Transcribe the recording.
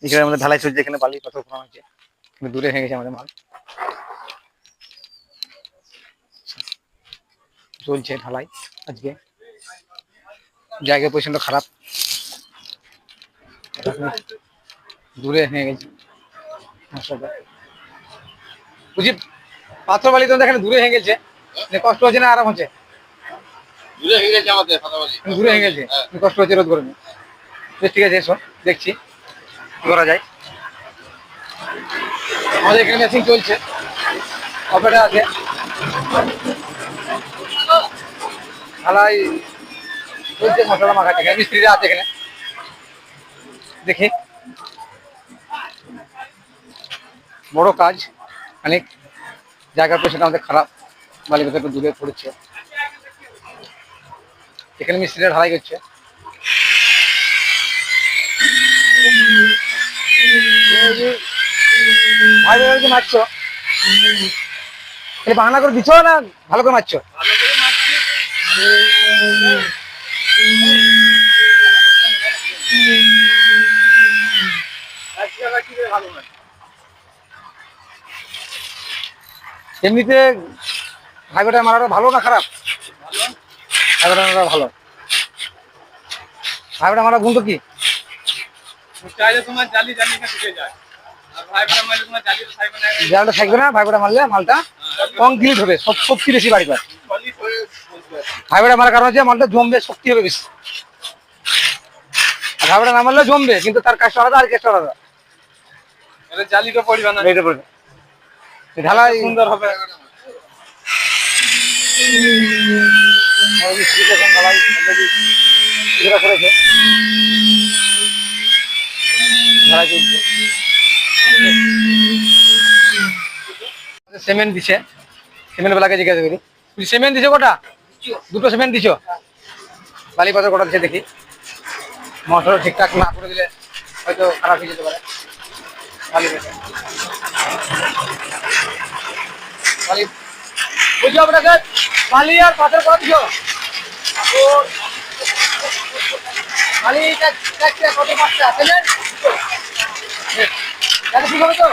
এখানে আমাদের ঢালাই চলছে, এখানে বালি পাথর ফোড়ানো হচ্ছে, দূরে হয়ে গেছে আমাদের মাল, চলছে ঢালাই। আজকে জায়গা পজিশনটা খারাপ, দূরে হয়ে গেছে বুঝি, পাথর বালি তো এখানে দূরে হয়ে গেছে, কষ্ট হচ্ছে না আরাম হচ্ছে? দূরে হয়ে গেছে আমাদের পাতাবালি, দূরে হয়ে গেছে, কষ্ট হচ্ছে রোধ করে। বেশ ঠিক আছে, এসো দেখছি কি করা যায়। আমাদের এখানে মেশিন চলছে, অপারেটর আছে, ঢালাই চলছে, মশলা মাখাচ্ছে, এখানে মিস্ত্রিরা আছে এখানে, দেখি বড় কাজ অনেক, জায়গার পয়সাটা আমাদের খারাপ, বালি পাথর একটু দূরে পড়েছে, এখানে মিস্ত্রিরা ঢালাই করছে। ভাই ভাই মারছো, বাহানা করে দিচ্ছ না ভালো করে মারছো? এমনিতে ভাইবোটা মারাটা ভালো না খারাপ? ভাইবোটা মারা ভালো। ভাইবোটা মারা গুণ তো কি? জালটা থাকবে না, ভাইবোটা মারলে মালটা কংক্রিট হবে, শক্তি বেশি বাড়ি পায়। ভাইবোটা মারার কারণ হচ্ছে মালটা জমবে, শক্তি হবে বেশি। ভাইবোটা না মারলে জমবে, কিন্তু তার কাজটা আলাদা আর কাজটা আলাদা। জালিটা পড়বে না, এটা পড়বে, ঢালাই সুন্দর হবে। সিমেন্ট দিছে, সিমেন্ট বেলাকে জিজ্ঞাসা করি, সিমেন্ট দিছো কটা? দুটো সিমেন্ট দিছো? বালি পাথর কটা দিচ্ছে দেখি, মশলা ঠিকঠাক না করে দিলে হয়তো খারাপ হয়ে যেতে পারে। বালি বুঝছো আপনাকে, বালি আর পাথর কটা দিছো? বালি কত পাঁচটা সিমেন্ট ঠিক হবে তো?